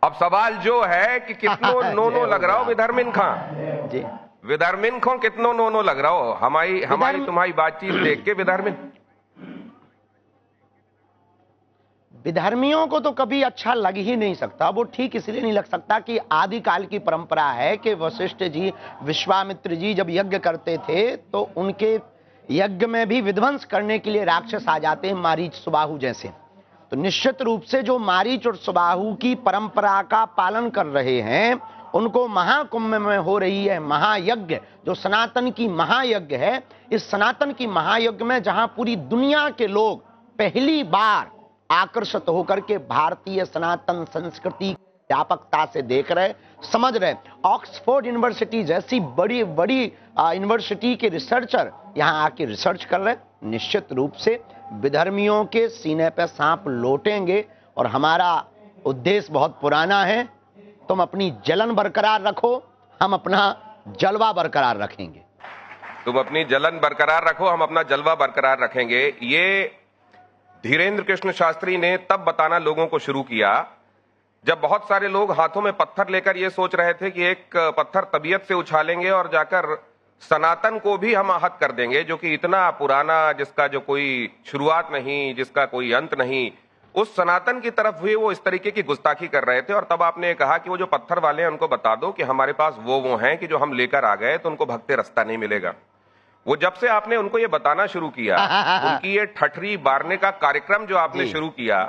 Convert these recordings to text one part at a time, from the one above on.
अब सवाल जो है कि कितनो नोनो लग रहा हो विधर्मिन खां जी, विधर्मिन खां कितनो नोनो लग रहा हो हमारी तुम्हारी बातचीत देख के विधर्मियों को तो कभी अच्छा लग ही नहीं सकता। वो ठीक इसलिए नहीं लग सकता कि आदिकाल की परंपरा है कि वशिष्ठ जी, विश्वामित्र जी जब यज्ञ करते थे तो उनके यज्ञ में भी विध्वंस करने के लिए राक्षस आ जाते हैं, मारीच सुबाहु जैसे। तो निश्चित रूप से जो मारीच और सुबाहु की परंपरा का पालन कर रहे हैं, उनको महाकुंभ में हो रही है महायज्ञ, जो सनातन की महायज्ञ है। इस सनातन की महायज्ञ में जहां पूरी दुनिया के लोग पहली बार आकर्षित होकर के भारतीय सनातन संस्कृति व्यापकता से देख रहे, समझ रहे, ऑक्सफोर्ड यूनिवर्सिटी जैसी बड़ी बड़ी यूनिवर्सिटी के रिसर्चर यहां आके रिसर्च कर रहे, निश्चित रूप से विधर्मियों के सीने पे सांप लौटेंगे। और हमारा उद्देश्य बहुत पुराना है, तुम अपनी जलन बरकरार रखो, हम अपना जलवा बरकरार रखेंगे। तुम अपनी जलन बरकरार रखो, हम अपना जलवा बरकरार रखेंगे। ये धीरेन्द्र कृष्ण शास्त्री ने तब बताना लोगों को शुरू किया जब बहुत सारे लोग हाथों में पत्थर लेकर ये सोच रहे थे कि एक पत्थर तबीयत से उछालेंगे और जाकर सनातन को भी हम आहत कर देंगे, जो कि इतना पुराना, जिसका जो कोई शुरुआत नहीं, जिसका कोई अंत नहीं, उस सनातन की तरफ भी वो इस तरीके की गुस्ताखी कर रहे थे। और तब आपने कहा कि वो जो पत्थर वाले हैं उनको बता दो कि हमारे पास वो हैं कि जो हम लेकर आ गए तो उनको भगते रास्ता नहीं मिलेगा। वो जब से आपने उनको ये बताना शुरू किया, उनकी ये ठठरी बारने का कार्यक्रम जो आपने शुरू किया,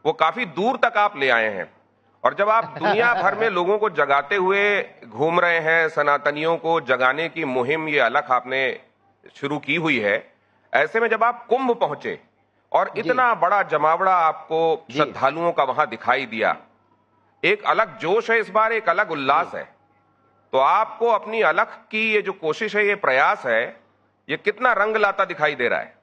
वो काफी दूर तक आप ले आए हैं। और जब आप दुनिया भर में लोगों को जगाते हुए घूम रहे हैं, सनातनियों को जगाने की मुहिम ये अलग आपने शुरू की हुई है, ऐसे में जब आप कुंभ पहुंचे और इतना बड़ा जमावड़ा आपको श्रद्धालुओं का वहां दिखाई दिया, एक अलग जोश है इस बार, एक अलग उल्लास है। तो आपको अपनी अलग की ये जो कोशिश है, ये प्रयास है, ये कितना रंग लाता दिखाई दे रहा है?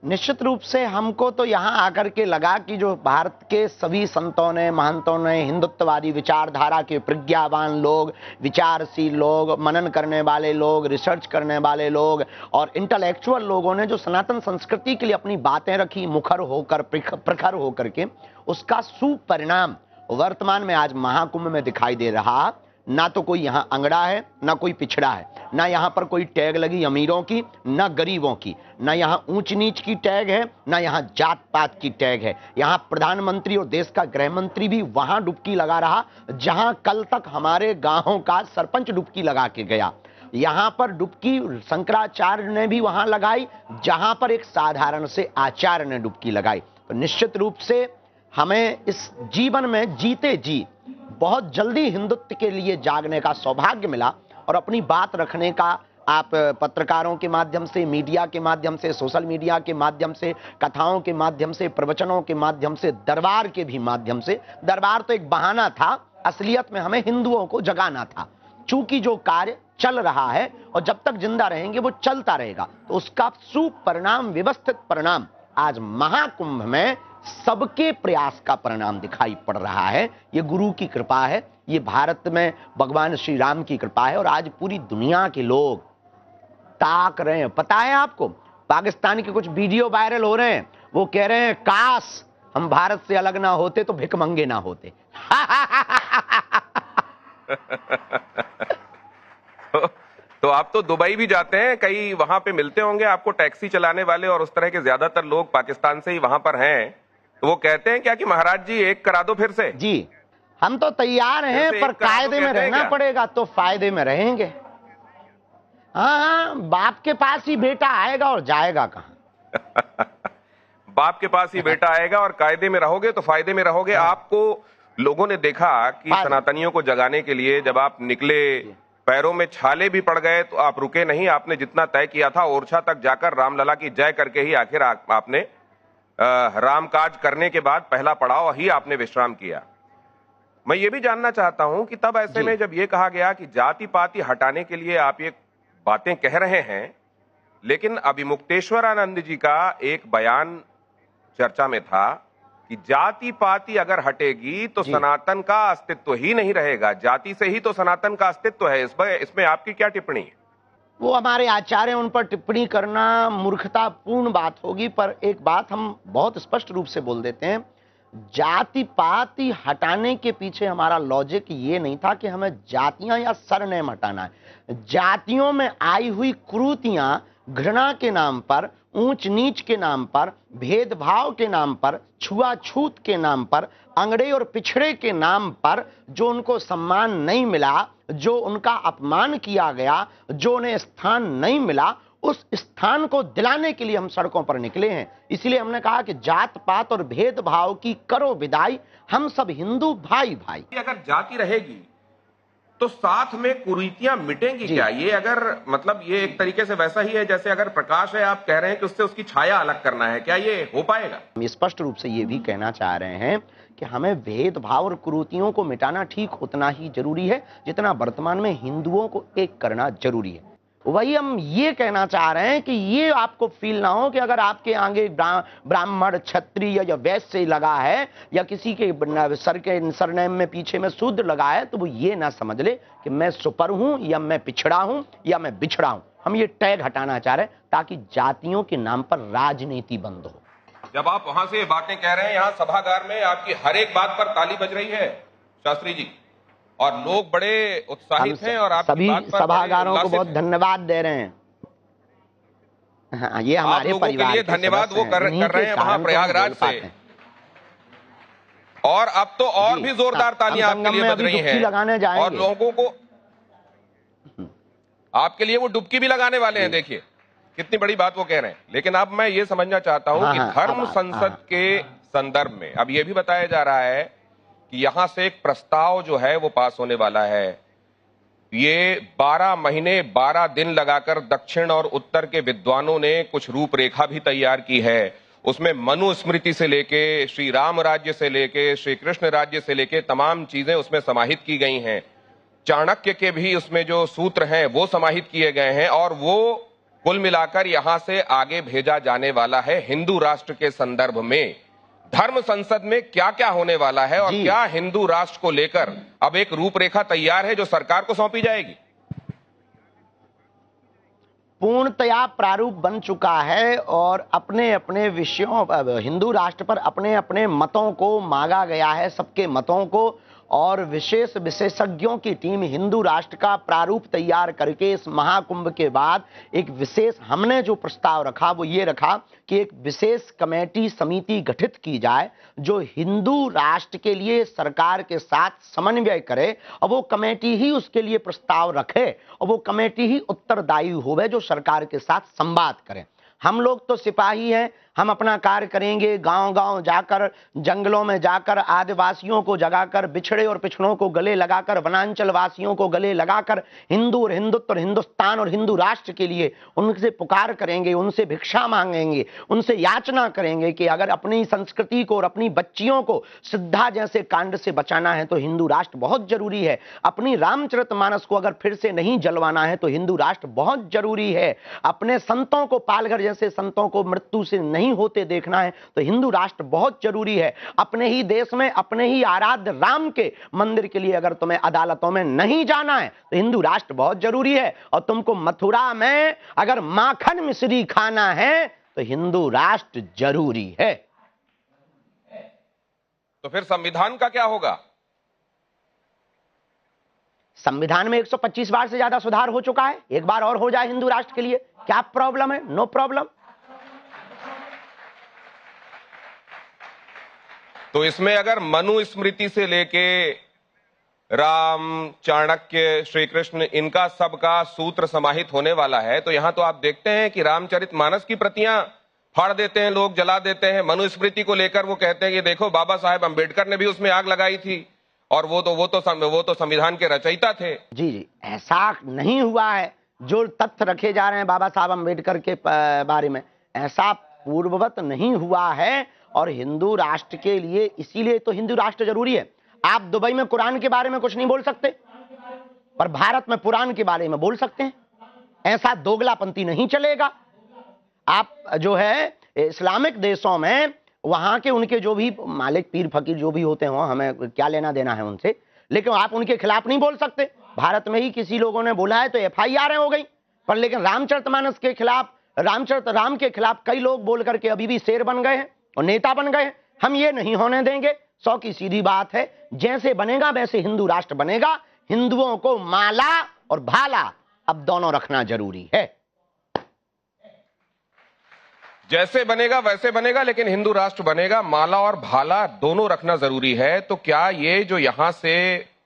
निश्चित रूप से हमको तो यहां आकर के लगा कि जो भारत के सभी संतों ने, महंतों ने, हिंदुत्ववादी विचारधारा के प्रज्ञावान लोग, विचारशील लोग, मनन करने वाले लोग, रिसर्च करने वाले लोग और इंटेलेक्चुअल लोगों ने जो सनातन संस्कृति के लिए अपनी बातें रखी, मुखर होकर, प्रखर होकर के, उसका सुपरिणाम वर्तमान में आज महाकुंभ में दिखाई दे रहा। ना तो कोई यहां अंगड़ा है, ना कोई पिछड़ा है, ना यहां पर कोई टैग लगी अमीरों की, ना गरीबों की, ना यहां ऊंच नीच की टैग है, ना यहां जात पात की टैग है। यहां प्रधानमंत्री और देश का गृह मंत्री भी वहां डुबकी लगा रहा जहां कल तक हमारे गांवों का सरपंच डुबकी लगा के गया। यहां पर डुबकी शंकराचार्य ने भी वहां लगाई जहां पर एक साधारण से आचार्य ने डुबकी लगाई। तो निश्चित रूप से हमें इस जीवन में जीते जी बहुत जल्दी हिंदुत्व के लिए जागने का सौभाग्य मिला और अपनी बात रखने का, आप पत्रकारों के माध्यम से, मीडिया के माध्यम से, सोशल मीडिया के माध्यम से, कथाओं के माध्यम से, प्रवचनों के माध्यम से, दरबार के भी माध्यम से। दरबार तो एक बहाना था, असलियत में हमें हिंदुओं को जगाना था। चूंकि जो कार्य चल रहा है और जब तक जिंदा रहेंगे वो चलता रहेगा, तो उसका सुपरिणाम, व्यवस्थित परिणाम आज महाकुंभ में सबके प्रयास का परिणाम दिखाई पड़ रहा है। ये गुरु की कृपा है, ये भारत में भगवान श्री राम की कृपा है और आज पूरी दुनिया के लोग ताक रहे हैं। पता है आपको, पाकिस्तान के कुछ वीडियो वायरल हो रहे हैं, वो कह रहे हैं काश हम भारत से अलग ना होते तो भिखमंगे ना होते। तो आप तो दुबई भी जाते हैं, कई वहां पे मिलते होंगे आपको टैक्सी चलाने वाले और उस तरह के ज्यादातर लोग पाकिस्तान से ही वहां पर हैं, तो वो कहते हैं क्या कि महाराज जी एक करा दो फिर से? जी, हम तो तैयार हैं, पर कायदे में रहना पड़ेगा तो फायदे में रहेंगे। हाँ, बाप के पास ही बेटा आएगा और जाएगा कहां? बाप के पास ही बेटा आएगा और कायदे में रहोगे तो फायदे में रहोगे। आपको लोगों ने देखा कि सनातनियों को जगाने के लिए जब आप निकले, पैरों में छाले भी पड़ गए तो आप रुके नहीं। आपने जितना तय किया था, ओरछा तक जाकर रामलला की जय करके ही आखिर आपने रामकाज करने के बाद पहला पड़ाव ही आपने विश्राम किया। मैं ये भी जानना चाहता हूं कि तब ऐसे में जब ये कहा गया कि जाति पाति हटाने के लिए आप ये बातें कह रहे हैं, लेकिन अभिमुक्तेश्वरानंद जी का एक बयान चर्चा में था कि जाति पाति अगर हटेगी तो सनातन का अस्तित्व ही नहीं रहेगा, जाति से ही तो सनातन का अस्तित्व है। इसमें आपकी क्या टिप्पणी है? वो हमारे आचार्य, उन पर टिप्पणी करना मूर्खतापूर्ण बात होगी, पर एक बात हम बहुत स्पष्ट रूप से बोल देते हैं। जाति पाति हटाने के पीछे हमारा लॉजिक ये नहीं था कि हमें जातियां या सरनेम हटाना है। जातियों में आई हुई कुरीतियां घृणा के नाम पर, ऊंच नीच के नाम पर, भेदभाव के नाम पर, छुआछूत के नाम पर, अंगड़े और पिछड़े के नाम पर जो उनको सम्मान नहीं मिला, जो उनका अपमान किया गया, जो उन्हें स्थान नहीं मिला, उस स्थान को दिलाने के लिए हम सड़कों पर निकले हैं। इसलिए हमने कहा कि जात पात और भेदभाव की करो विदाई, हम सब हिंदू भाई भाई। अगर जाति रहेगी तो साथ में कुरीतियां मिटेंगी क्या? ये अगर मतलब ये एक तरीके से वैसा ही है जैसे अगर प्रकाश है, आप कह रहे हैं कि उससे उसकी छाया अलग करना है, क्या ये हो पाएगा? हम स्पष्ट रूप से ये भी कहना चाह रहे हैं कि हमें भेदभाव और कुरीतियों को मिटाना ठीक उतना ही जरूरी है जितना वर्तमान में हिंदुओं को एक करना जरूरी है। वही हम ये कहना चाह रहे हैं कि ये आपको फील ना हो कि अगर आपके आगे ब्राह्मण, क्षत्रिय या वैश्य लगा है या किसी के सरनेम में पीछे में शूद्र लगा है तो वो ये ना समझ ले कि मैं सुपर हूं या मैं पिछड़ा हूं या मैं बिछड़ा हूं। हम ये टैग हटाना चाह रहे हैं ताकि जातियों के नाम पर राजनीति बंद हो। जब आप वहां से बातें कह रहे हैं, यहां सभागार में आपकी हर एक बात पर ताली बज रही है शास्त्री जी, और लोग बड़े उत्साहित हैं और आपकी सभी बात पर सभागारों को बहुत हैं। धन्यवाद दे रहे हैं। हाँ, ये हमारे लोगों के लिए धन्यवाद वो कर रहे हैं वहां प्रयागराज से, और अब तो और भी जोरदार तालियां आपके लिए बज रही हैं लगाने जाएंगे और लोगों को आपके लिए वो डुबकी भी लगाने वाले हैं। देखिए कितनी बड़ी बात वो कह रहे हैं। लेकिन अब मैं ये समझना चाहता हूं कि धर्म संसद के संदर्भ में अब ये भी बताया जा रहा है कि यहां से एक प्रस्ताव जो है वो पास होने वाला है। ये 12 महीने 12 दिन लगाकर दक्षिण और उत्तर के विद्वानों ने कुछ रूपरेखा भी तैयार की है। उसमें मनुस्मृति से लेके श्री राम राज्य से लेके श्री कृष्ण राज्य से लेके तमाम चीजें उसमें समाहित की गई हैं। चाणक्य के भी उसमें जो सूत्र हैं वो समाहित किए गए हैं और वो कुल मिलाकर यहां से आगे भेजा जाने वाला है हिंदू राष्ट्र के संदर्भ में। धर्म संसद में क्या क्या होने वाला है और क्या हिंदू राष्ट्र को लेकर अब एक रूपरेखा तैयार है जो सरकार को सौंपी जाएगी? पूर्णतया प्रारूप बन चुका है और अपने अपने विषयों हिंदू राष्ट्र पर अपने अपने मतों को मांगा गया है, सबके मतों को, और विशेष विशेषज्ञों की टीम हिंदू राष्ट्र का प्रारूप तैयार करके इस महाकुंभ के बाद एक विशेष हमने जो प्रस्ताव रखा वो ये रखा कि एक विशेष कमेटी समिति गठित की जाए जो हिंदू राष्ट्र के लिए सरकार के साथ समन्वय करे और वो कमेटी ही उसके लिए प्रस्ताव रखे और वो कमेटी ही उत्तरदायी होवे जो सरकार के साथ संवाद करे। हम लोग तो सिपाही हैं, हम अपना कार्य करेंगे, गांव-गांव जाकर, जंगलों में जाकर, आदिवासियों को जगाकर, बिछड़े और पिछड़ों को गले लगाकर, वनांचल वासियों को गले लगाकर हिंदू और हिंदुत्व और हिंदुस्तान और हिंदू राष्ट्र के लिए उनसे पुकार करेंगे, उनसे भिक्षा मांगेंगे, उनसे याचना करेंगे कि अगर अपनी संस्कृति को और अपनी बच्चियों को सिद्धा जैसे कांड से बचाना है तो हिंदू राष्ट्र बहुत जरूरी है। अपनी रामचरितमानस को अगर फिर से नहीं जलवाना है तो हिंदू राष्ट्र बहुत जरूरी है। अपने संतों को, पालघर जैसे संतों को मृत्यु से नहीं होते देखना है तो हिंदू राष्ट्र बहुत जरूरी है। अपने ही देश में अपने ही आराध्य राम के मंदिर के लिए अगर तुम्हें अदालतों में नहीं जाना है तो हिंदू राष्ट्र बहुत जरूरी है। और तुमको मथुरा में अगर माखन मिश्री खाना है तो हिंदू राष्ट्र जरूरी है। तो फिर संविधान का क्या होगा? संविधान में 125 बार से ज्यादा सुधार हो चुका है, एक बार और हो जाए हिंदू राष्ट्र के लिए, क्या प्रॉब्लम है? No problem. तो इसमें अगर मनुस्मृति से लेके राम, चाणक्य, श्री कृष्ण, इनका सबका सूत्र समाहित होने वाला है तो यहां तो आप देखते हैं कि रामचरितमानस की प्रतियां फाड़ देते हैं लोग, जला देते हैं। मनुस्मृति को लेकर वो कहते हैं कि देखो बाबा साहेब अंबेडकर ने भी उसमें आग लगाई थी और वो तो संविधान के रचयिता थे। जी, ऐसा नहीं हुआ है। जो तथ्य रखे जा रहे हैं बाबा साहब अंबेडकर के बारे में, ऐसा पूर्ववत नहीं हुआ है। और हिंदू राष्ट्र के लिए इसीलिए तो हिंदू राष्ट्र जरूरी है। आप दुबई में कुरान के बारे में कुछ नहीं बोल सकते, पर भारत में पुराण के बारे में बोल सकते हैं। ऐसा दोगलापंथी नहीं चलेगा। आप जो है इस्लामिक देशों में वहां के उनके जो भी मालिक, पीर, फकीर जो भी होते हो, हमें क्या लेना देना है उनसे, लेकिन आप उनके खिलाफ नहीं बोल सकते। भारत में ही किसी लोगों ने बोला है तो FIR हो गई, पर लेकिन राम के खिलाफ कई लोग बोल करके अभी भी शेर बन गए हैं और नेता बन गए हैं। हम ये नहीं होने देंगे। 100 की सीधी बात है, जैसे बनेगा वैसे हिंदू राष्ट्र बनेगा। हिंदुओं को माला और भाला अब दोनों रखना जरूरी है। जैसे बनेगा वैसे बनेगा, लेकिन हिंदू राष्ट्र बनेगा, माला और भाला दोनों रखना जरूरी है। तो क्या ये जो यहां से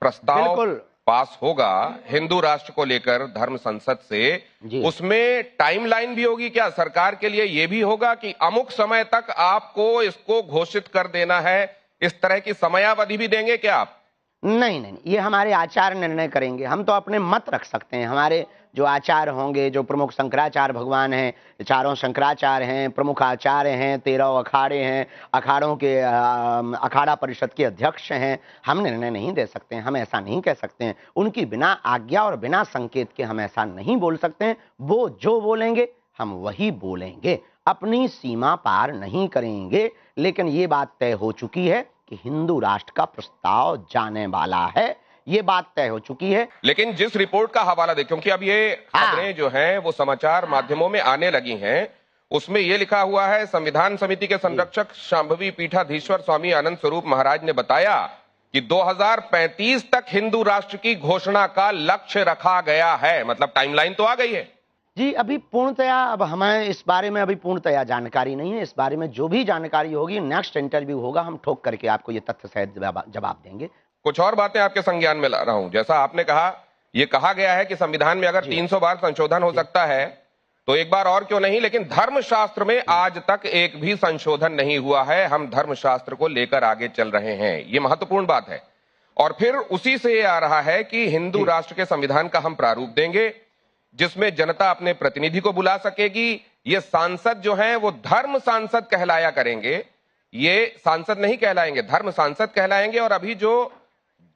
प्रस्ताव बिल्कुल पास होगा हिंदू राष्ट्र को लेकर धर्म संसद से, उसमें टाइमलाइन भी होगी क्या? सरकार के लिए यह भी होगा कि अमुक समय तक आपको इसको घोषित कर देना है, इस तरह की समयावधि भी देंगे क्या आप? नहीं नहीं, ये हमारे आचार्य निर्णय करेंगे। हम तो अपने मत रख सकते हैं। हमारे जो आचार्य होंगे, जो प्रमुख शंकराचार्य भगवान हैं, चारों शंकराचार्य हैं, प्रमुख आचार्य हैं, 13 अखाड़े हैं, अखाड़ों के अखाड़ा परिषद के अध्यक्ष हैं, हम निर्णय नहीं दे सकते हैं। हम ऐसा नहीं कह सकते हैं। उनकी बिना आज्ञा और बिना संकेत के हम ऐसा नहीं बोल सकते हैं। वो जो बोलेंगे हम वही बोलेंगे, अपनी सीमा पार नहीं करेंगे। लेकिन ये बात तय हो चुकी है कि हिंदू राष्ट्र का प्रस्ताव जाने वाला है, ये बात तय हो चुकी है। लेकिन जिस रिपोर्ट का हवाला दें, क्योंकि अब ये खबरें जो हैं वो समाचार माध्यमों में आने लगी हैं, उसमें ये लिखा हुआ है, संविधान समिति के संरक्षक शांभवी पीठाधीश्वर स्वामी आनंद स्वरूप महाराज ने बताया कि 2035 तक हिंदू राष्ट्र की घोषणा का लक्ष्य रखा गया है। मतलब टाइमलाइन तो आ गई है जी। अभी पूर्णतया अब हमें इस बारे में अभी पूर्णतया जानकारी नहीं है। इस बारे में जो भी जानकारी होगी, नेक्स्ट इंटरव्यू होगा, हम ठोक करके आपको ये तथ्य सहित जवाब देंगे। कुछ और बातें आपके संज्ञान में ला रहा हूं। जैसा आपने कहा, यह कहा गया है कि संविधान में अगर 300 बार संशोधन हो सकता है तो एक बार और क्यों नहीं, लेकिन धर्मशास्त्र में आज तक एक भी संशोधन नहीं हुआ है। हम धर्मशास्त्र को लेकर आगे चल रहे हैं, ये महत्वपूर्ण बात है। और फिर उसी से ये आ रहा है कि हिंदू राष्ट्र के संविधान का हम प्रारूप देंगे, जिसमें जनता अपने प्रतिनिधि को बुला सकेगी। ये सांसद जो हैं वो धर्म सांसद कहलाया करेंगे, ये सांसद नहीं कहलाएंगे, धर्म सांसद कहलाएंगे। और अभी जो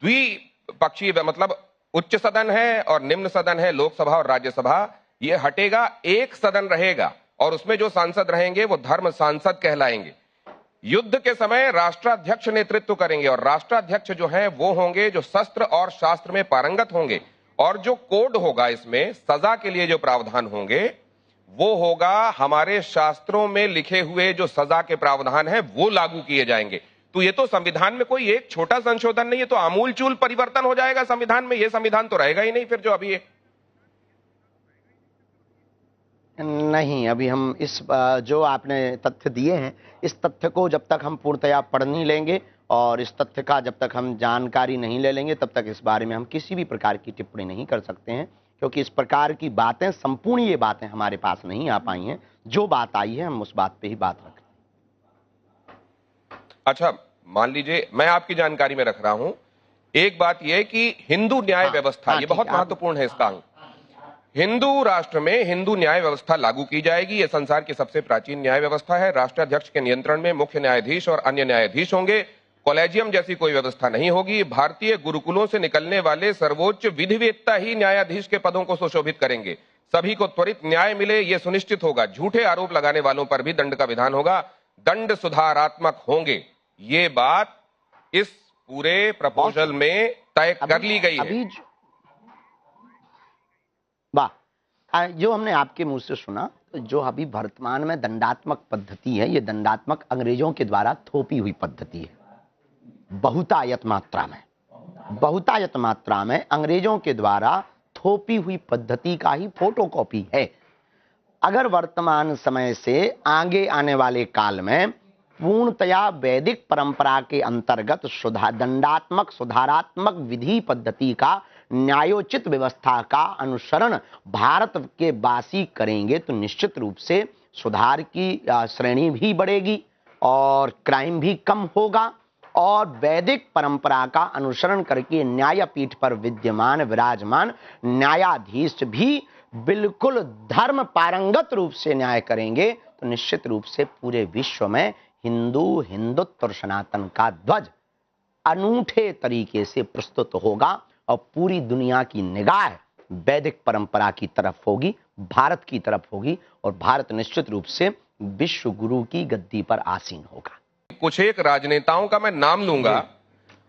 द्विपक्षीय मतलब उच्च सदन है और निम्न सदन है, लोकसभा और राज्यसभा, ये हटेगा, एक सदन रहेगा और उसमें जो सांसद रहेंगे वो धर्म सांसद कहलाएंगे। युद्ध के समय राष्ट्राध्यक्ष नेतृत्व करेंगे और राष्ट्राध्यक्ष जो हैं वो होंगे जो शस्त्र और शास्त्र में पारंगत होंगे। और जो कोड होगा, इसमें सजा के लिए जो प्रावधान होंगे वो होगा हमारे शास्त्रों में लिखे हुए जो सजा के प्रावधान है वो लागू किए जाएंगे। तो ये तो संविधान में कोई एक छोटा संशोधन नहीं है, तो आमूलचूल परिवर्तन हो जाएगा संविधान में। ये संविधान तो रहेगा ही नहीं फिर जो अभी है। नहीं, अभी हम इस जो आपने तथ्य दिए हैं, इस तथ्य को जब तक हम पूर्णतया पढ़ नहीं लेंगे और इस तथ्य का जब तक हम जानकारी नहीं ले लेंगे, तब तक इस बारे में हम किसी भी प्रकार की टिप्पणी नहीं कर सकते हैं। क्योंकि इस प्रकार की बातें, संपूर्ण ये बातें हमारे पास नहीं आ पाई हैं। जो बात आई है हम उस बात पे ही बात रखते हैं। अच्छा, मान लीजिए मैं आपकी जानकारी में रख रहा हूं, एक बात यह कि हिंदू न्याय व्यवस्था, ये बहुत महत्वपूर्ण है इसका अंग। हिंदू राष्ट्र में हिंदू न्याय व्यवस्था लागू की जाएगी। यह संसार की सबसे प्राचीन न्याय व्यवस्था है। राष्ट्राध्यक्ष के नियंत्रण में मुख्य न्यायाधीश और अन्य न्यायाधीश होंगे। कॉलेजियम जैसी कोई व्यवस्था नहीं होगी। भारतीय गुरुकुलों से निकलने वाले सर्वोच्च विधिवेत्ता ही न्यायाधीश के पदों को सुशोभित करेंगे। सभी को त्वरित न्याय मिले, यह सुनिश्चित होगा। झूठे आरोप लगाने वालों पर भी दंड का विधान होगा। दंड सुधारात्मक होंगे। ये बात इस पूरे प्रपोजल में तय कर ली गई है। वाह, जो हमने आपके मुंह से सुना, जो अभी वर्तमान में दंडात्मक पद्धति है, ये दंडात्मक अंग्रेजों के द्वारा थोपी हुई पद्धति है। बहुतायत मात्रा में अंग्रेजों के द्वारा थोपी हुई पद्धति का ही फोटोकॉपी है। अगर वर्तमान समय से आगे आने वाले काल में पूर्णतया वैदिक परंपरा के अंतर्गत दंडात्मक सुधारात्मक विधि पद्धति का, न्यायोचित व्यवस्था का अनुसरण भारत के वासी करेंगे तो निश्चित रूप से सुधार की श्रेणी भी बढ़ेगी और क्राइम भी कम होगा। और वैदिक परंपरा का अनुसरण करके न्यायपीठ पर विराजमान न्यायाधीश भी बिल्कुल धर्म पारंगत रूप से न्याय करेंगे तो निश्चित रूप से पूरे विश्व में हिंदुत्व और सनातन का ध्वज अनूठे तरीके से प्रस्तुत होगा और पूरी दुनिया की निगाह वैदिक परंपरा की तरफ होगी, भारत की तरफ होगी और भारत निश्चित रूप से विश्व गुरु की गद्दी पर आसीन होगा। कुछ एक राजनेताओं का मैं नाम लूंगा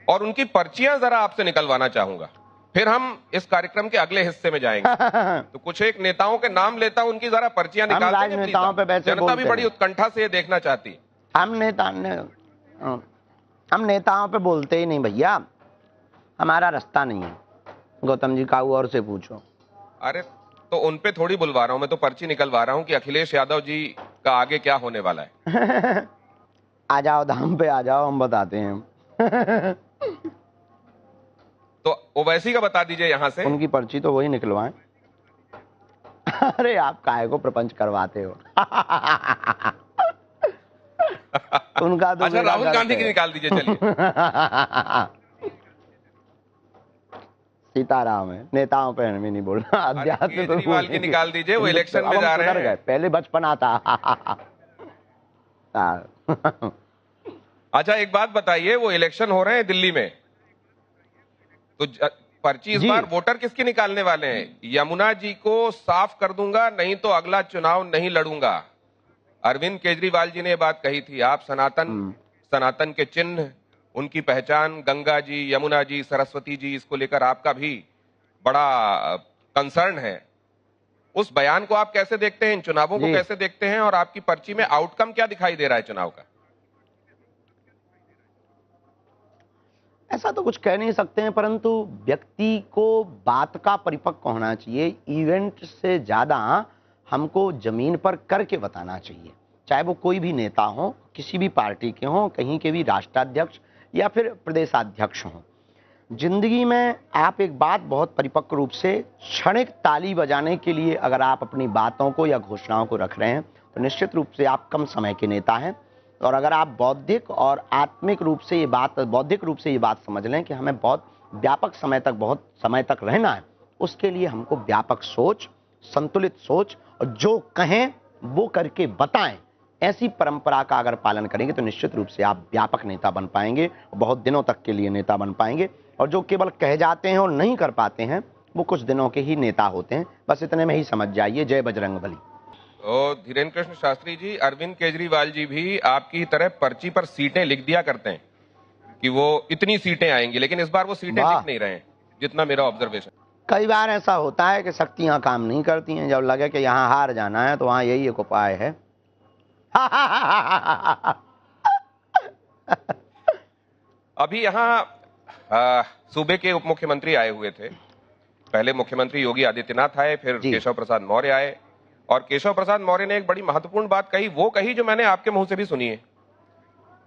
और उनकी पर्चियां जरा आपसे निकलवाना चाहूंगा, फिर हम इस कार्यक्रम के अगले हिस्से में जाएंगे। तो कुछ एक नेताओं के नाम लेता हूं, उनकी जरा पर्चियां निकाल देंगे। नेताओं पे वैसे जनता भी बड़ी उत्कंठा से ये देखना चाहती है। हम नेता हम नेताओं पे बोलते ही नहीं भैया, हमारा रास्ता नहीं है। गौतम जी काऊ और से पूछो। अरे तो उन पे थोड़ी बुलवा रहा हूं, मैं तो पर्ची निकलवा रहा हूं कि अखिलेश यादव जी का आगे क्या होने वाला है। आ जाओ धाम पे, आ जाओ, हम बताते हैं। तो ओवैसी का बता दीजिए यहां से। उनकी पर्ची तो वही निकलवाएं। अरे आप काहे को प्रपंच करवाते हो? उनका तो अच्छा, राहुल गांधी की निकाल दीजिए, चलिए। सीताराम है, नेताओं पे भी नहीं बोलना। अध्यात्म पे केजरीवाल की निकाल दीजिए, वो इलेक्शन में जा रहे हैं। पहले बचपन आता। अच्छा एक बात बताइए, वो इलेक्शन हो रहे हैं दिल्ली में, तो पर्ची इस बार वोटर किसकी निकालने वाले हैं? यमुना जी को साफ कर दूंगा, नहीं तो अगला चुनाव नहीं लड़ूंगा। अरविंद केजरीवाल जी ने ये बात कही थी। आप सनातन के चिन्ह, उनकी पहचान, गंगा जी, यमुना जी, सरस्वती जी, इसको लेकर आपका भी बड़ा कंसर्न है। उस बयान को आप कैसे देखते हैं, इन चुनावों को कैसे देखते हैं, और आपकी पर्ची में आउटकम क्या दिखाई दे रहा है चुनाव का? ऐसा तो कुछ कह नहीं सकते हैं, परंतु व्यक्ति को बात का परिपक्व होना चाहिए। इवेंट से ज्यादा हमको जमीन पर करके बताना चाहिए। चाहे वो कोई भी नेता हो, किसी भी पार्टी के हों, कहीं के भी राष्ट्राध्यक्ष या फिर प्रदेशाध्यक्ष हों, जिंदगी में आप एक बात बहुत परिपक्व रूप से, क्षणिक ताली बजाने के लिए अगर आप अपनी बातों को या घोषणाओं को रख रहे हैं तो निश्चित रूप से आप कम समय के नेता हैं। और अगर आप बौद्धिक और आत्मिक रूप से ये बात समझ लें कि हमें बहुत व्यापक समय तक, बहुत समय तक रहना है, उसके लिए हमको व्यापक सोच, संतुलित सोच, और जो कहें वो करके बताएं, ऐसी परंपरा का अगर पालन करेंगे तो निश्चित रूप से आप व्यापक नेता बन पाएंगे, बहुत दिनों तक के लिए नेता बन पाएंगे। और जो केवल कह जाते हैं और नहीं कर पाते हैं, वो कुछ दिनों के ही नेता होते हैं। बस इतने में ही समझ जाइए। जय बजरंगबली। तो धीरेन्द्र कृष्ण शास्त्री जी, अरविंद केजरीवाल जी भी आपकी तरह पर्ची पर सीटें लिख दिया करते हैं कि वो इतनी सीटें आएंगी, लेकिन इस बार वो सीटें लिख नहीं रहे हैं, जितना मेरा ऑब्जर्वेशन। कई बार ऐसा होता है कि शक्तियां काम नहीं करती हैं। जब लगे कि यहां हार जाना है तो वहां यही एक उपाय है। अभी यहाँ सूबे के उप मुख्यमंत्री आए हुए थे। पहले मुख्यमंत्री योगी आदित्यनाथ आए, फिर केशव प्रसाद मौर्य आए, और केशव प्रसाद मौर्य ने एक बड़ी महत्वपूर्ण बात कही, वो कही जो मैंने आपके मुंह से भी सुनी है।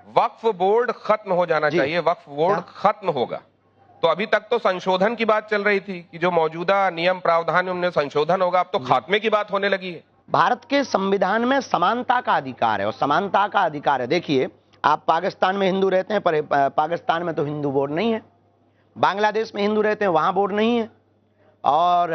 वक्फ बोर्ड खत्म हो जाना चाहिए, वक्फ बोर्ड खत्म होगा। तो अभी तक तो संशोधन की बात चल रही थी कि जो मौजूदा नियम प्रावधान है उनमें संशोधन होगा, अब तो खात्मे की बात होने लगी है। भारत के संविधान में समानता का अधिकार है, और समानता का अधिकार है। देखिए, आप पाकिस्तान में हिंदू रहते हैं, पर पाकिस्तान में तो हिंदू बोर्ड नहीं है। बांग्लादेश में हिंदू रहते हैं, वहां बोर्ड नहीं है। और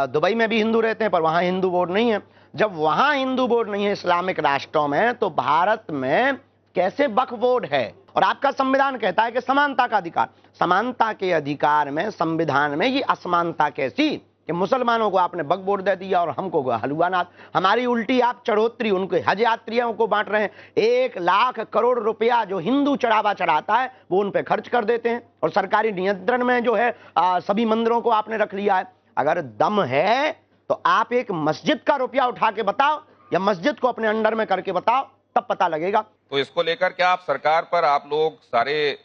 दुबई में भी हिंदू रहते हैं, पर वहां हिंदू बोर्ड नहीं है। जब वहां हिंदू बोर्ड नहीं है इस्लामिक राष्ट्रों में, तो भारत में कैसे वक्फ बोर्ड है? और आपका संविधान कहता है कि समानता का अधिकार। समानता के अधिकार में, संविधान में ये असमानता कैसी कि मुसलमानों को आपने वक्फ बोर्ड दे दिया और हमको हलवा नाथ। हमारी उल्टी आप चढ़ोतरी उनके हज यात्रियों को बांट रहे हैं। 1 लाख करोड़ रुपया जो हिंदू चढ़ावा चढ़ाता है वो उन पे खर्च कर देते हैं, और सरकारी नियंत्रण में जो है सभी मंदिरों को आपने रख लिया है। अगर दम है तो आप एक मस्जिद का रुपया उठा के बताओ, या मस्जिद को अपने अंडर में करके बताओ, तब पता लगेगा। तो इसको लेकर क्या आप सरकार पर, आप लोग सारे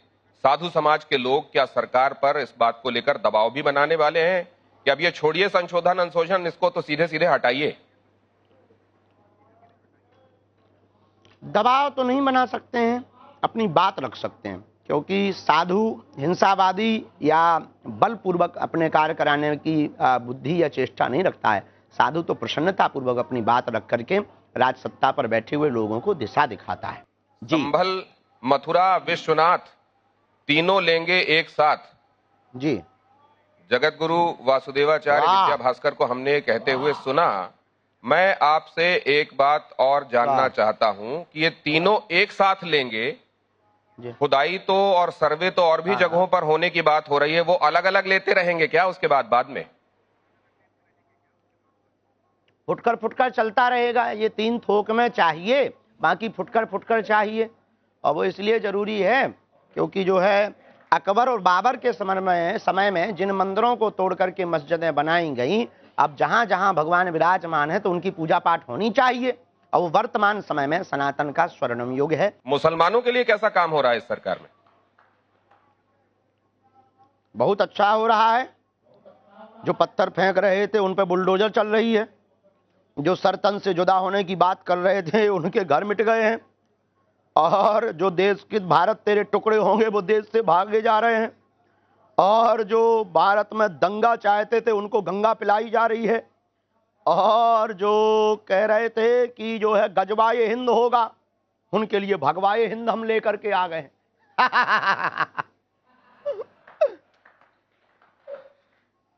साधु समाज के लोग क्या सरकार पर इस बात को लेकर दबाव भी बनाने वाले हैं कि अब ये छोड़िए संशोधन, इसको तो सीधे सीधे हटाइए? दबाव तो नहीं बना सकते हैं, अपनी बात रख सकते हैं, क्योंकि साधु हिंसावादी या बलपूर्वक अपने कार्य कराने की बुद्धि या चेष्टा नहीं रखता है। साधु तो प्रसन्नतापूर्वक अपनी बात रख करके राज सत्ता पर बैठे हुए लोगों को दिशा दिखाता है। संभल, मथुरा, विश्वनाथ तीनों लेंगे एक साथ। जी, जगत गुरु वासुदेवाचार्य विद्या भास्कर को हमने कहते हुए सुना। मैं आपसे एक बात और जानना चाहता हूं कि ये तीनों एक साथ लेंगे, खुदाई तो और सर्वे तो और भी जगहों पर होने की बात हो रही है, वो अलग अलग लेते रहेंगे क्या उसके बाद में? फुटकर चलता रहेगा। ये 3 थोक में चाहिए, बाकी फुटकर चाहिए। और वो इसलिए जरूरी है क्योंकि जो है अकबर और बाबर के समय में जिन मंदिरों को तोड़ करके मस्जिदें बनाई गई, अब जहां जहां भगवान विराजमान है तो उनकी पूजा पाठ होनी चाहिए। और वो वर्तमान समय में सनातन का स्वर्णिम युग है। मुसलमानों के लिए कैसा काम हो रहा है इस सरकार में? बहुत अच्छा हो रहा है। जो पत्थर फेंक रहे थे उन पे बुलडोजर चल रही है। जो सर तन से जुदा होने की बात कर रहे थे उनके घर मिट गए हैं। और जो देश के भारत तेरे टुकड़े होंगे वो देश से भागे जा रहे हैं। और जो भारत में दंगा चाहते थे उनको गंगा पिलाई जा रही है। और जो कह रहे थे कि जो है गजवाए हिंद होगा, उनके लिए भगवाए हिंद हम लेकर के आ गए।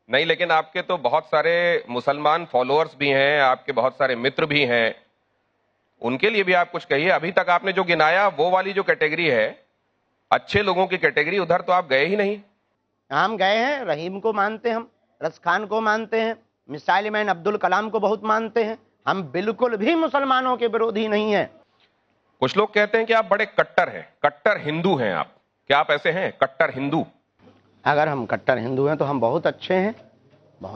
नहीं, लेकिन आपके तो बहुत सारे मुसलमान फॉलोअर्स भी हैं, आपके बहुत सारे मित्र भी हैं, उनके लिए भी आप कुछ कहिए। अभी तक आपने जो गिनाया वो वाली जो कैटेगरी है, अच्छे लोगों की कैटेगरी, उधर तो आप गए ही नहीं। हम गए हैं। रहीम को मानते हैं, हम रस खान को मानते हैं, मिसाइल मैन अब्दुल कलाम को बहुत मानते हैं। हम बिल्कुल भी मुसलमानों के विरोधी नहीं हैं। कुछ लोग कहते हैं कि आप बड़े कट्टर हैं, कट्टर हिंदू हैं आप। क्या आप ऐसे हैं, कट्टर हिंदू? अगर हम कट्टर हिंदू हैं तो हम बहुत अच्छे हैं।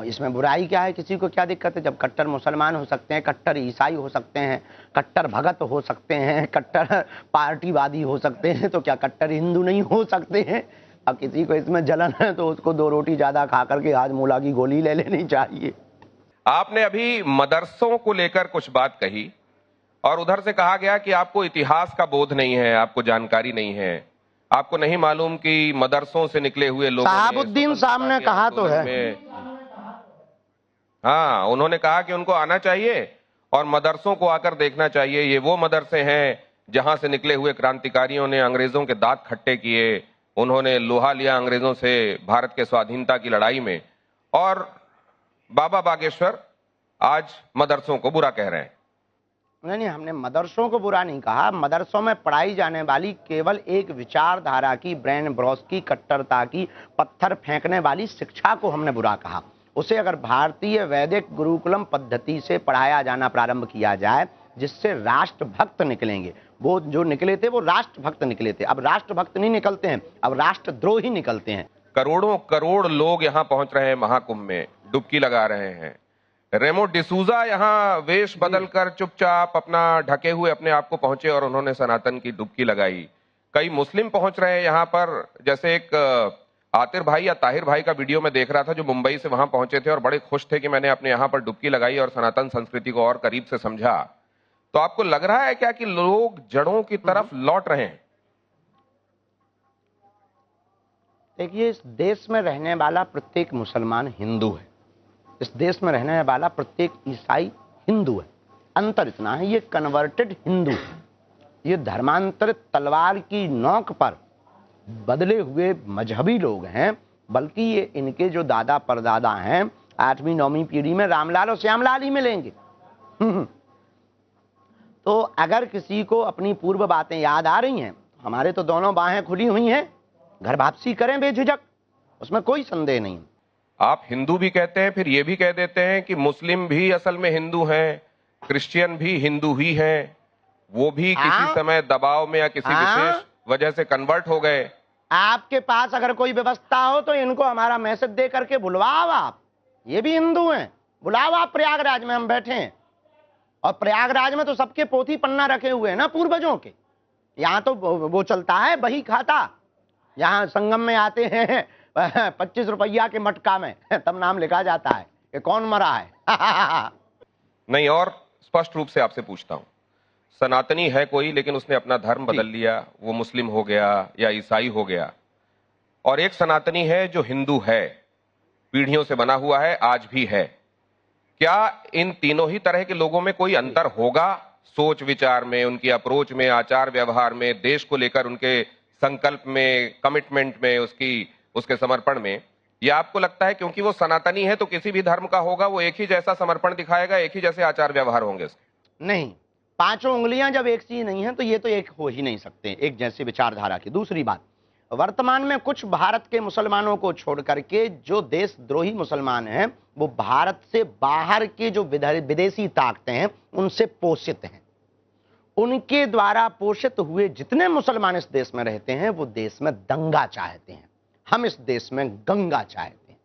इसमें बुराई क्या है? किसी को क्या दिक्कत है? जब कट्टर मुसलमान हो सकते हैं, कट्टर ईसाई हो सकते हैं, कट्टर भगत हो सकते हैं, कट्टर पार्टीवादी हो सकते हैं, तो क्या कट्टर हिंदू नहीं हो सकते हैं? अब किसी को इसमें जलन है तो उसको 2 रोटी ज्यादा खा करके हाजमोला की गोली ले लेनी चाहिए। आपने अभी मदरसों को लेकर कुछ बात कही और उधर से कहा गया कि आपको इतिहास का बोध नहीं है, आपको जानकारी नहीं है, आपको नहीं मालूम कि मदरसों से निकले हुए लोग। शहाबुद्दीन साहब ने कहा तो है। हाँ, उन्होंने कहा कि उनको आना चाहिए और मदरसों को आकर देखना चाहिए। ये वो मदरसे हैं जहां से निकले हुए क्रांतिकारियों ने अंग्रेजों के दांत खट्टे किए, उन्होंने लोहा लिया अंग्रेजों से भारत के स्वाधीनता की लड़ाई में। और बाबा बागेश्वर आज मदरसों को बुरा कह रहे हैं। नहीं, हमने मदरसों को बुरा नहीं कहा। मदरसों में पढ़ाई जाने वाली केवल एक विचारधारा की, ब्रेन ब्रॉस की, कट्टरता की, पत्थर फेंकने वाली शिक्षा को हमने बुरा कहा। उसे अगर भारतीय वैदिक गुरुकुलम पद्धति से पढ़ाया जाना प्रारंभ किया जाए, जिससे राष्ट्रभक्त निकलेंगे। वो जो निकले थे वो राष्ट्रभक्त निकले थे। अब राष्ट्रभक्त नहीं निकलते हैं, अब राष्ट्रद्रोही निकलते हैं। करोड़ों करोड़ लोग यहाँ पहुंच रहे हैं, महाकुंभ में डुबकी लगा रहे हैं। रेमो डिसूजा यहाँ वेश बदलकर चुपचाप अपना ढके हुए अपने आप को पहुंचे और उन्होंने सनातन की डुबकी लगाई। कई मुस्लिम पहुंच रहे हैं यहाँ पर, जैसे एक आतिर भाई या ताहिर भाई का वीडियो में देख रहा था जो मुंबई से वहां पहुंचे थे और बड़े खुश थे कि मैंने अपने यहाँ पर डुबकी लगाई और सनातन संस्कृति को और करीब से समझा। तो आपको लग रहा है क्या कि लोग जड़ों की तरफ लौट रहे हैं? देखिए, इस देश में रहने वाला प्रत्येक मुसलमान हिंदू है। इस देश में रहने वाला प्रत्येक ईसाई हिंदू है। अंतर इतना है, ये कन्वर्टेड हिंदू है। ये धर्मांतरित तलवार की नोक पर बदले हुए मजहबी लोग हैं। बल्कि ये इनके जो दादा परदादा हैं 8वीं 9वीं पीढ़ी में रामलाल और श्यामलाल ही मिलेंगे। तो अगर किसी को अपनी पूर्व बातें याद आ रही हैं, हमारे तो दोनों बाहें खुली हुई हैं, घर वापसी करें बेझिझक, उसमें कोई संदेह नहीं। आप हिंदू भी कहते हैं, फिर ये भी कह देते हैं कि मुस्लिम भी असल में हिंदू हैं, क्रिश्चियन भी हिंदू ही हैं, वो भी किसी समय दबाव में या किसी विशेष वजह से कन्वर्ट हो गए। आपके पास अगर कोई व्यवस्था हो तो इनको हमारा मैसेज दे करके बुलवाओ। आप ये भी हिंदू हैं, बुलाओ आप। प्रयागराज में हम बैठे हैं और प्रयागराज में तो सबके पोथी पन्ना रखे हुए हैं ना पूर्वजों के। यहाँ तो वो चलता है बही खाता। यहाँ संगम में आते हैं 25 रुपया के मटका में, तब नाम लिखा जाता है कि कौन मरा है। नहीं, और स्पष्ट रूप से आपसे पूछता हूं, सनातनी है कोई लेकिन उसने अपना धर्म बदल लिया, वो मुस्लिम हो गया या ईसाई हो गया, और एक सनातनी है जो हिंदू है, पीढ़ियों से बना हुआ है, आज भी है। क्या इन तीनों ही तरह के लोगों में कोई अंतर होगा? सोच विचार में, उनकी अप्रोच में, आचार व्यवहार में, देश को लेकर उनके संकल्प में, कमिटमेंट में, उसके समर्पण में? या आपको लगता है क्योंकि वो सनातनी है तो किसी भी धर्म का होगा वो एक ही जैसा समर्पण दिखाएगा, एक ही जैसे आचार व्यवहार होंगे उसके? नहीं, 5 उंगलियां जब एक सी नहीं है तो ये तो एक हो ही नहीं सकते, एक जैसी विचारधारा की। दूसरी बात, वर्तमान में कुछ भारत के मुसलमानों को छोड़ करके जो देशद्रोही मुसलमान हैं वो भारत से बाहर के जो विदेशी ताकतें हैं उनसे पोषित हैं। उनके द्वारा पोषित हुए जितने मुसलमान इस देश में रहते हैं वो देश में दंगा चाहते हैं। हम इस देश में गंगा चाहते हैं।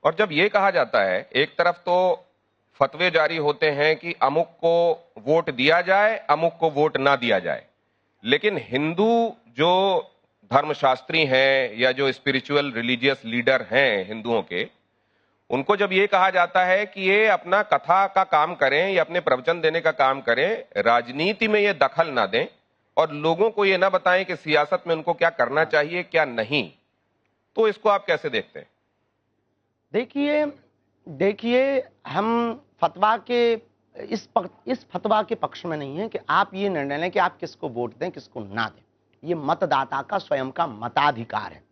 और जब ये कहा जाता है, एक तरफ तो फतवे जारी होते हैं कि अमुक को वोट दिया जाए, अमुक को वोट ना दिया जाए। लेकिन हिंदू जो धर्मशास्त्री हैं या जो स्पिरिचुअल रिलीजियस लीडर हैं हिंदुओं के, उनको जब ये कहा जाता है कि ये अपना कथा का काम करें या अपने प्रवचन देने का काम करें, राजनीति में ये दखल ना दें और लोगों को ये ना बताएं कि सियासत में उनको क्या करना चाहिए क्या नहीं, तो इसको आप कैसे देखते हैं? देखिए हम फतवा के इस फतवा के पक्ष में नहीं है कि आप ये निर्णय लें कि आप किसको वोट दें किसको ना दें। ये मतदाता का स्वयं का मताधिकार है।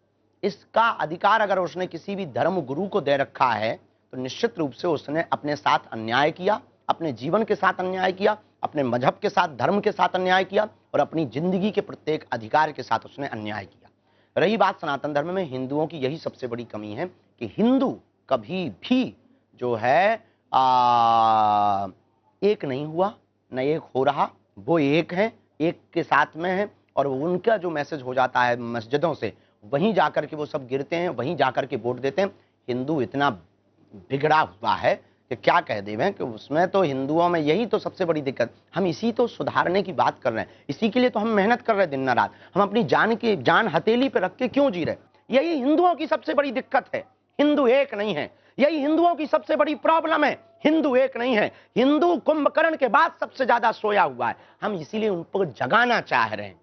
इसका अधिकार अगर उसने किसी भी धर्म गुरु को दे रखा है तो निश्चित रूप से उसने अपने साथ अन्याय किया, अपने जीवन के साथ अन्याय किया, अपने मजहब के साथ, धर्म के साथ अन्याय किया और अपनी जिंदगी के प्रत्येक अधिकार के साथ उसने अन्याय किया। रही बात सनातन धर्म में, हिंदुओं की यही सबसे बड़ी कमी है कि हिंदू कभी भी जो है एक नहीं हुआ, न एक हो रहा। वो एक है, एक के साथ में है और उनका जो मैसेज हो जाता है मस्जिदों से, वहीं जाकर के वो सब गिरते हैं, वहीं जाकर के वोट देते हैं। हिंदू इतना बिगड़ा हुआ है कि क्या कह देवें कि उसमें तो हिंदुओं में यही तो सबसे बड़ी दिक्कत। हम इसी तो सुधारने की बात कर रहे हैं, इसी के लिए तो हम मेहनत कर रहे हैं दिन न रात। हम अपनी जान हथेली पे रख के क्यों जी रहे? यही हिंदुओं की सबसे बड़ी दिक्कत है। हिंदू एक नहीं है, यही हिंदुओं की सबसे बड़ी प्रॉब्लम है। हिंदू एक नहीं है। हिंदू कुंभकर्ण के बाद सबसे ज्यादा सोया हुआ है। हम इसीलिए उनको जगाना चाह रहे हैं।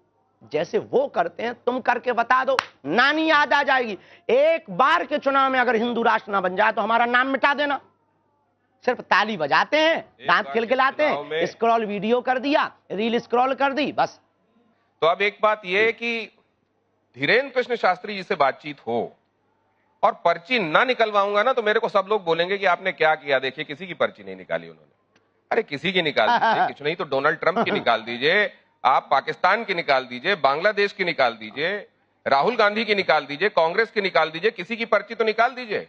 जैसे वो करते हैं तुम करके बता दो, नानी याद आ जाएगी। एक बार के चुनाव में अगर हिंदू राष्ट्र ना बन जाए तो हमारा नाम मिटा देना। सिर्फ ताली बजाते हैं, दांत खिलखिलाते हैं, स्क्रॉल वीडियो कर दिया, रील स्क्रॉल कर दी, बस। तो अब एक बात यह है कि धीरेन्द्र कृष्ण शास्त्री जी से बातचीत हो और पर्ची ना निकलवाऊंगा ना तो मेरे को सब लोग बोलेंगे कि आपने क्या किया। देखिए किसी की पर्ची नहीं निकाली उन्होंने। अरे किसी की निकाल दीजिए, कुछ नहीं तो डोनाल्ड ट्रंप की निकाल दीजिए, आप पाकिस्तान की निकाल दीजिए, बांग्लादेश की निकाल दीजिए, राहुल गांधी की निकाल दीजिए, कांग्रेस की निकाल दीजिए, किसी की पर्ची तो निकाल दीजिए।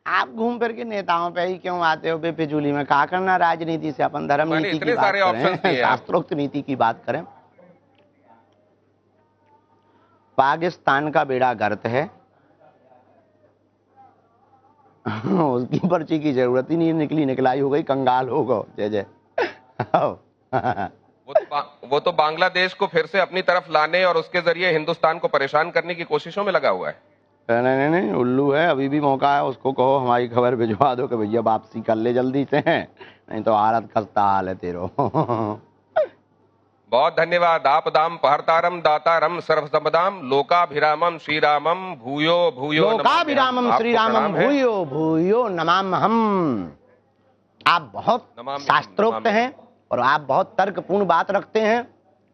आप घूम फिर के नेताओं पे ही क्यों आते हो बेफिजूली में? कहा करना राजनीति से, अपन धर्म नीति की बात करें, शास्त्रोक्त नीति की बात करें। पाकिस्तान का बेड़ा गर्क है, उसकी पर्ची की जरूरत ही नहीं, निकली निकलाई हो गई, कंगाल हो गए। जय जय। वो तो बांग्लादेश को फिर से अपनी तरफ लाने और उसके जरिए हिंदुस्तान को परेशान करने की कोशिशों में लगा हुआ है। नहीं, उल्लू है, अभी भी मौका है। उसको कहो हमारी खबर भिजवा दो कि भैया वापसी कर ले जल्दी से, नहीं तो हालत खस्ता हाल है तेरो। बहुत धन्यवाद। आपदाम पहरतारम दातारम सर्वसंपदाम लोकाभिरामम श्रीरामम भूयो भूयो लोकाभिरामम श्रीरामम भूयो भूयो नमाम्यहम्। आप बहुत शास्त्रोक्त हैं और आप बहुत तर्कपूर्ण बात रखते हैं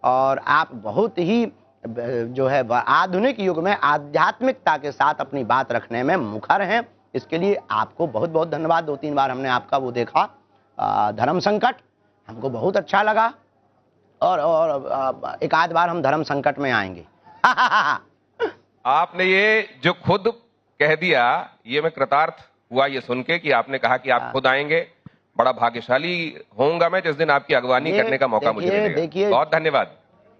और आप बहुत ही जो है आधुनिक युग में आध्यात्मिकता के साथ अपनी बात रखने में मुखर हैं। इसके लिए आपको बहुत बहुत धन्यवाद। 2-3 बार हमने आपका वो देखा धर्म संकट, हमको बहुत अच्छा लगा और एक आध बार हम धर्म संकट में आएंगे। आपने ये जो खुद कह दिया, ये मैं कृतार्थ हुआ ये सुन के कि आपने कहा कि आप खुद आएंगे। बड़ा भाग्यशाली होऊंगा मैं जिस दिन आपकी अगवानी करने का मौका मुझे मिलेगा। बहुत धन्यवाद।